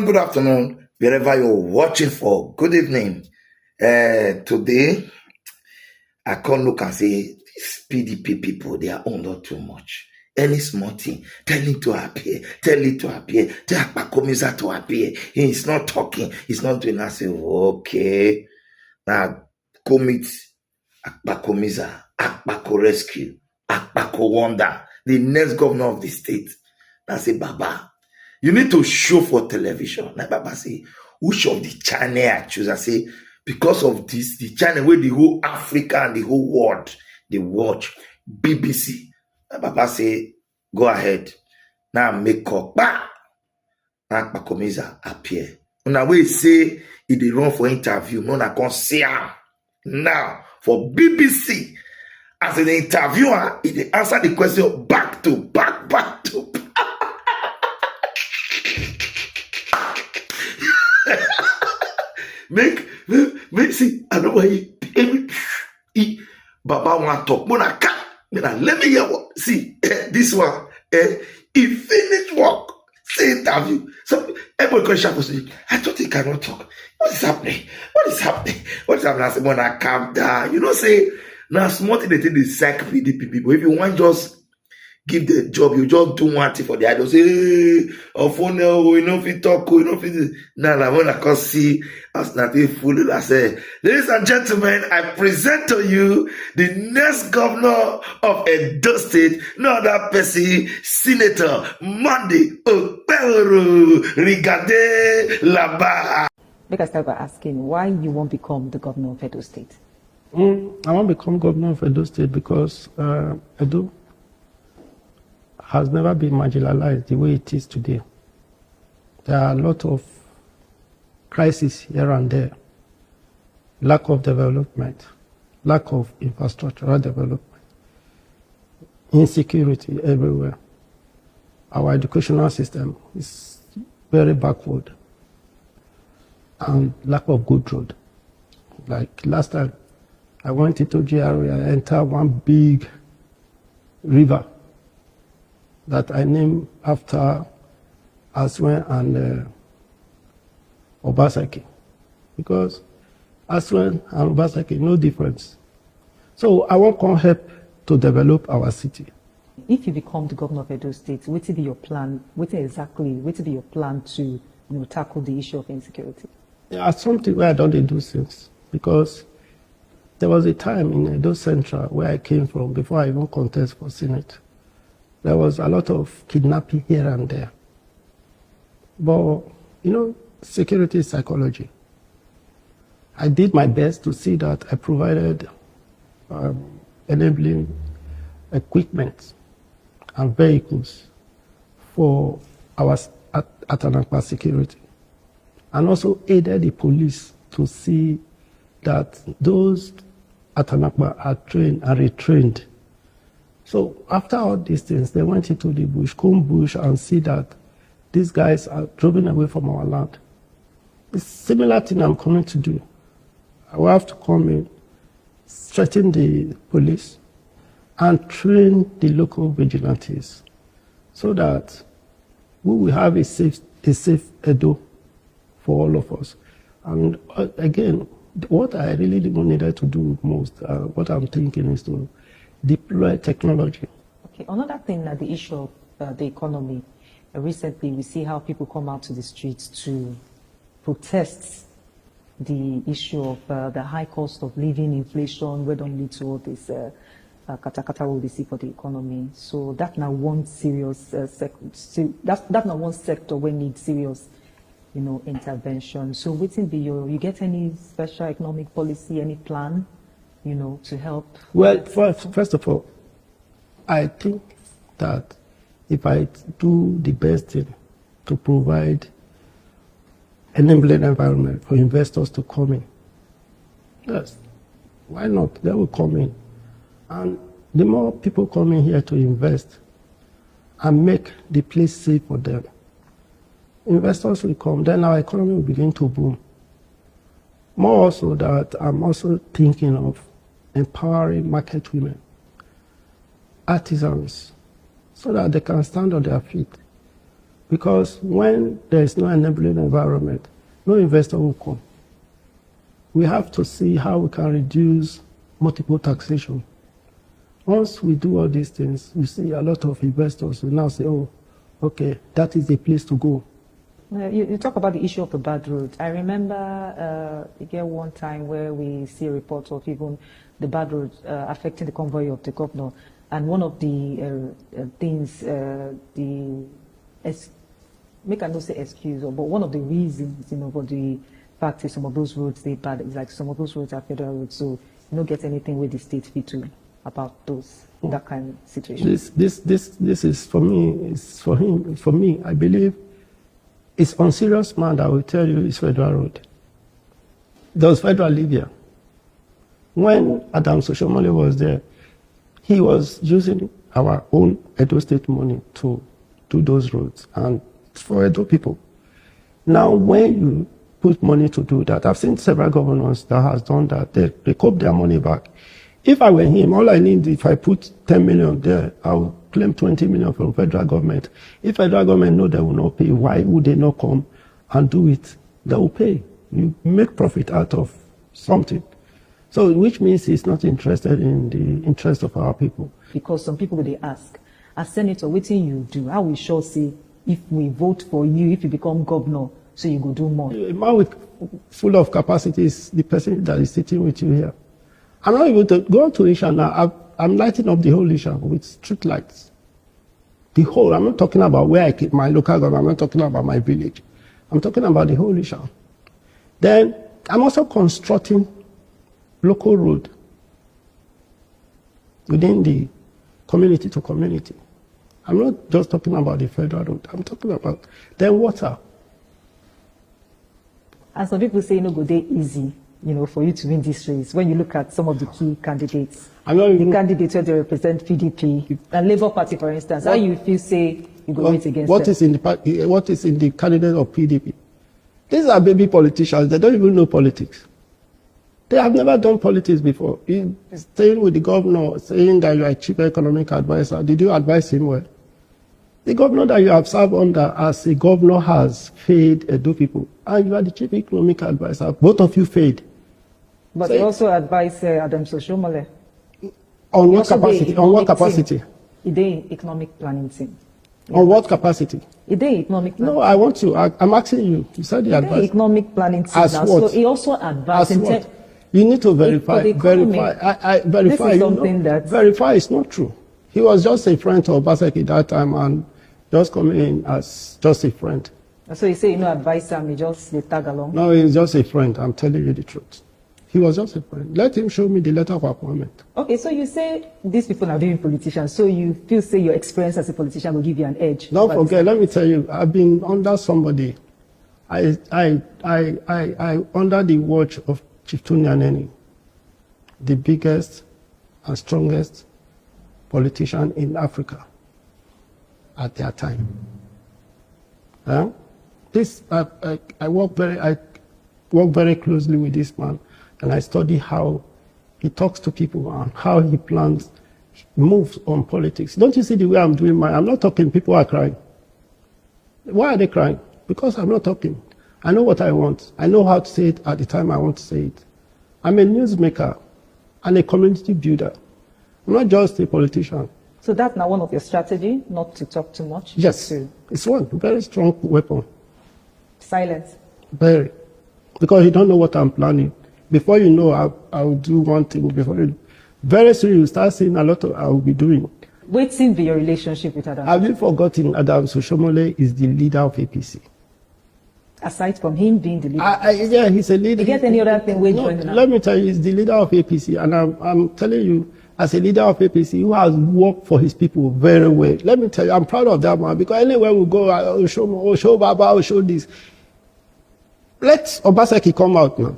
Good afternoon, wherever you're watching for. Good evening. Today, I can't look and say, these PDP people, they are under too much. Any small thing, tell him to appear, tell Akpakomiza to appear. He is not talking, he's not doing that. I say, okay. Now, commit Akpakomiza, Akpako Rescue, Akpako Wonder, the next governor of the state. I say, Baba, you need to show for television. Like Baba say, which of the channel I choose? I say, because of this, the channel where the whole Africa and the whole world, they watch BBC. Like Baba say, go ahead. Now make up. Now Akpakomiza appear. Now we say, if they run for interview, no, I can't see her. Now, for BBC, as an interviewer, if they answer the question back to back. Make see, I know why he Baba want talk. Let me hear what. See, this one, he finished work, say interview. So everybody question for me. I thought he cannot talk. What is happening? I say, when I calm down, you know, say, now small thing they think they sack PDP people. If you want just give the job, you just do one thing for the idol. Say, hey, phone, we know if you talk, we know if you. Now, when I can see us not full, I say, ladies and gentlemen, I present to you the next governor of Edo State, no other person, Senator Monday Okpebholo. Regardez là-bas. Make us start by asking why you won't become the governor of Edo State. I want to become governor of Edo State because Edo has never been marginalized the way it is today. There are a lot of crises here and there. Lack of development, lack of infrastructural development, insecurity everywhere. Our educational system is very backward and lack of good road. Like last time, I went into GRA, I entered one big river that I named after Aswen and Obaseki. Because Aswen and Obaseki, no difference. So I want to help to develop our city. If you become the governor of Edo State, what will be your plan? What will be your plan to tackle the issue of insecurity? Yeah, something where I don't do things. Because there was a time in Edo Central where I came from before I even contest for Senate. There was a lot of kidnapping here and there. But, security is psychology. I did my best to see that I provided enabling equipment and vehicles for our Atanakpa security. And also aided the police to see that those Atanakpa are trained and retrained. So after all these things, they went into the bush, comb bush, and see that these guys are driven away from our land. It's a similar thing I'm coming to do. I will have to come in, strengthen the police, and train the local vigilantes so that we will have a safe Edo for all of us. And again, what I really needed to do most, what I'm thinking is to deploy technology. Okay, another thing, the issue of the economy. Recently, we see how people come out to the streets to protest the issue of the high cost of living, inflation, where don't lead to all this katakata we see for the economy. So that's now one serious that's now one sector where needs serious, intervention. So waiting be you get any special economic policy, any plan? To help? Well, first of all, I think that if I do the best thing to provide enabling environment for investors to come in, yes, why not? They will come in. And the more people come in here to invest and make the place safe for them, investors will come, then our economy will begin to boom. More also that I'm also thinking of empowering market women, artisans, so that they can stand on their feet Because when there is no enabling environment, no investor will come. We have to see how we can reduce multiple taxation. Once we do all these things, you see a lot of investors will now say, oh, okay, that is the place to go. You talk about the issue of the bad road. I remember again one time where we see a report of even the bad road affecting the convoy of the governor. And one of the things, make I not say excuse, but one of the reasons, for the fact is some of those roads they bad, is like some of those roads are federal roads, so you don't get anything with the state fee to about those, that kind of situation. This is for me, it's for him, for me, I believe it's unserious man that will tell you it's federal road. There was federal Libya. When Adam Soshomole was there, he was using our own Edo State money to do those roads and for Edo people. Now, when you put money to do that, I've seen several governors that has done that. They cope their money back. If I were him, all I need, if I put 10 million there, I'll claim 20 million from federal government. If federal government know they will not pay, why would they not come and do it? They will pay. You make profit out of something. So, which means he's not interested in the interest of our people. Because some people, they ask, as senator, what thing you do? How we sure say, if we vote for you, if you become governor, so you go do more? A man with full of capacity is the person that is sitting with you here. I'm not able to go to Isha now. I'm lighting up the whole Isha with street lights. The whole, I'm not talking about where I keep my local government, I'm not talking about my village. I'm talking about the whole Isha. Then, I'm also constructing local road within the community to community. I'm not just talking about the federal road. I'm talking about then water. And some people say, go there easy, for you to win this race. When you look at some of the key candidates, the candidates where they represent PDP and Labour Party, for instance, how you feel say you go wait against what them? What is in the candidate of PDP? These are baby politicians. They don't even know politics. They have never done politics before. Staying with the governor, saying that you are a chief economic advisor. Did you advise him well? The governor that you have served under as a governor has failed Edo people. And you are the chief economic advisor. Both of you failed. But you also advise Adam Soshomole. On what capacity? On what capacity? Is there economic planning team? On what capacity? Is there economic planning? No, I want to. I'm asking you. You said the advice. Economic planning team. As now. what? So he also advised. As what? You need to verify. Verify. Verify. This is something that verify is not true. He was just a friend to Obaseki that time and just coming in as just a friend. So you say advise him, he just they tag along? No, he's just a friend. I'm telling you the truth. He was just a friend. Let him show me the letter of appointment. Okay, so you say these people are doing politicians, so you feel say your experience as a politician will give you an edge. Don't forget, let me tell you, I've been under somebody. I under the watch of Chief Tunyaneni, the biggest and strongest politician in Africa at that time. I work very closely with this man, and I study how he talks to people and how he plans moves on politics. Don't you see the way I'm doing mine? I'm not talking, people are crying. Why are they crying? Because I'm not talking. I know what I want. I know how to say it at the time I want to say it. I'm a newsmaker and a community builder. I'm not just a politician. So that's now one of your strategy, not to talk too much? Yes, it's one very strong weapon. Silence? Very. Because you don't know what I'm planning. Before you know, I'll do one thing. Very soon you start seeing a lot of I will be doing. Waiting be your relationship with Adam? Have you forgotten Adam Soshomole is the leader of APC? Aside from him being the leader? Yeah, he's a leader. You get any other thing? Let me tell you, he's the leader of APC. And I'm telling you, as a leader of APC who has worked for his people very well. Let me tell you, I'm proud of that man, because anywhere we go, I'll show Baba, I'll show this. Let Obaseki come out now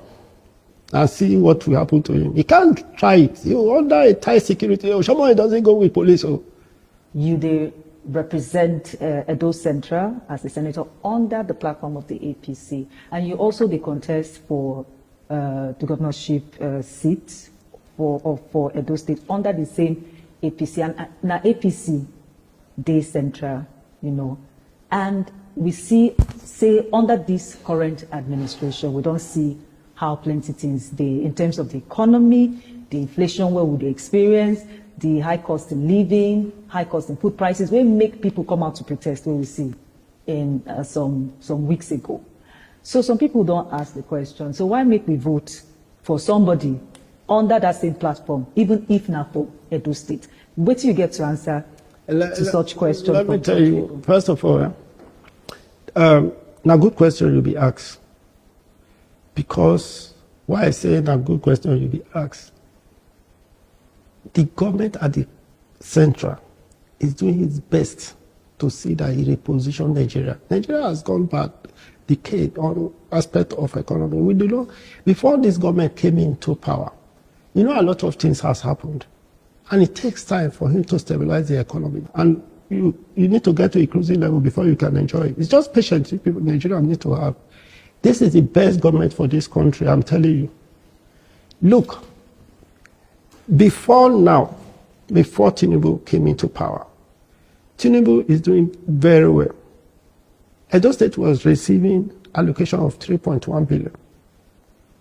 and see what will happen to him. He can't try it. He under a tight security. Someone doesn't go with police. You they represent Edo Central as a senator under the platform of the APC, and you also the contest for the governorship seat for Edo State under the same APC, and now APC Day Central, And we see, say, under this current administration, we don't see how plenty things they, in terms of the economy, the inflation where would they experience, the high cost in living, high cost in food prices, will make people come out to protest, what we see in some weeks ago. So some people don't ask the question, so why make we vote for somebody under that same platform, even if not for Edo State? Wait till you get to answer to such questions. Let me tell you, first of all, now good question you'll be asked. Because why I say now good question you'll be asked. The government at the central is doing its best to see that he reposition Nigeria. Nigeria has gone back decade on aspect of economy. We do know before this government came into power, you know, a lot of things has happened. And it takes time for him to stabilize the economy. And you need to get to a cruising level before you can enjoy it. It's just patience people Nigeria need to have. This is the best government for this country, I'm telling you. Look, before now, before Tinubu came into power, Tinubu is doing very well. Edo State was receiving allocation of 3.1 billion.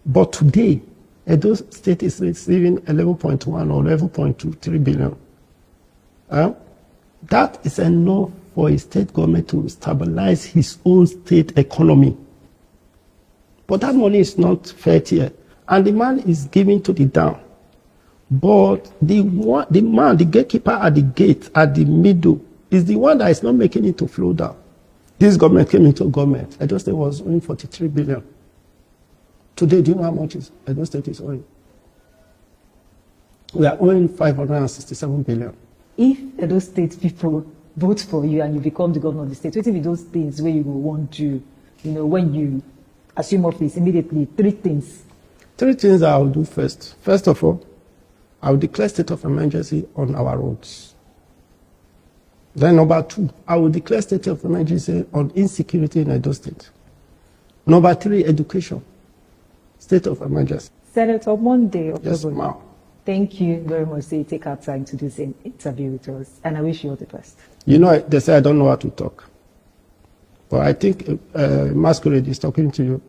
But today, Edo State is receiving 11.1 or 11.23 billion. That is enough for a state government to stabilize his own state economy. But that money is not fair here. And the man is giving to the down. But the man, the gatekeeper at the gate, at the middle, is the one that is not making it to flow down. This government came into government. Edo State was owing 43 billion. Today, do you know how much Edo State is owing? We are owing 567 billion. If Edo State people vote for you and you become the governor of the state, what if those things where you will want to, when you assume office immediately, three things? Three things I will do first. First of all, I will declare state of emergency on our roads. Then number two, I will declare state of emergency on insecurity in Edo State. Number three, education. State of emergency. Senator, Monday, Yes, Okpebholo. ma'am. Thank you very much. So you take our time to do this interview with us. And I wish you all the best. You know, they say I don't know how to talk. But I think Masquerade is talking to you.